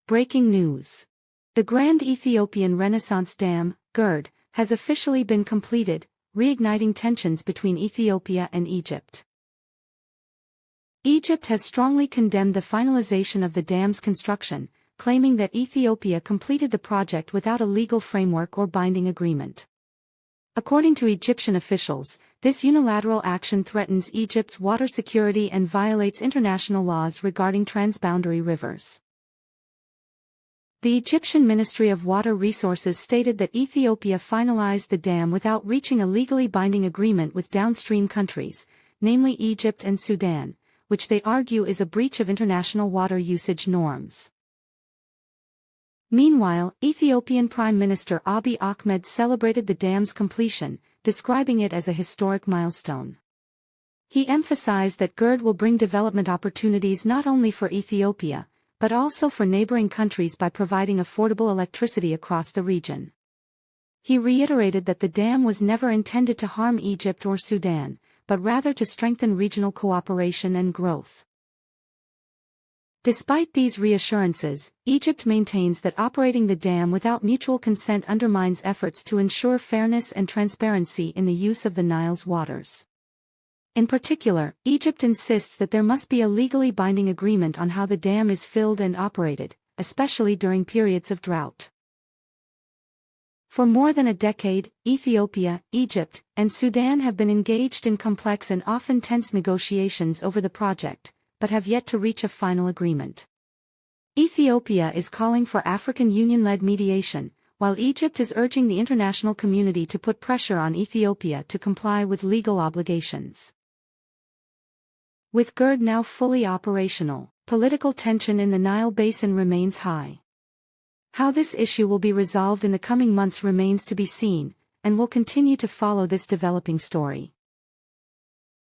Breaking news. The Grand Ethiopian Renaissance Dam, GERD, has officially been completed, reigniting tensions between Ethiopia and Egypt. Egypt has strongly condemned the finalization of the dam's construction, claiming that Ethiopia completed the project without a legal framework or binding agreement. According to Egyptian officials, this unilateral action threatens Egypt's water security and violates international laws regarding transboundary rivers. The Egyptian Ministry of Water Resources stated that Ethiopia finalized the dam without reaching a legally binding agreement with downstream countries, namely Egypt and Sudan, which they argue is a breach of international water usage norms. Meanwhile, Ethiopian Prime Minister Abiy Ahmed celebrated the dam's completion, describing it as a historic milestone. He emphasized that GERD will bring development opportunities not only for Ethiopia, but also for neighboring countries by providing affordable electricity across the region. He reiterated that the dam was never intended to harm Egypt or Sudan, but rather to strengthen regional cooperation and growth. Despite these reassurances, Egypt maintains that operating the dam without mutual consent undermines efforts to ensure fairness and transparency in the use of the Nile's waters. In particular, Egypt insists that there must be a legally binding agreement on how the dam is filled and operated, especially during periods of drought. For more than a decade, Ethiopia, Egypt, and Sudan have been engaged in complex and often tense negotiations over the project, but have yet to reach a final agreement. Ethiopia is calling for African Union-led mediation, while Egypt is urging the international community to put pressure on Ethiopia to comply with legal obligations. With GERD now fully operational, political tension in the Nile Basin remains high. How this issue will be resolved in the coming months remains to be seen, and we'll continue to follow this developing story.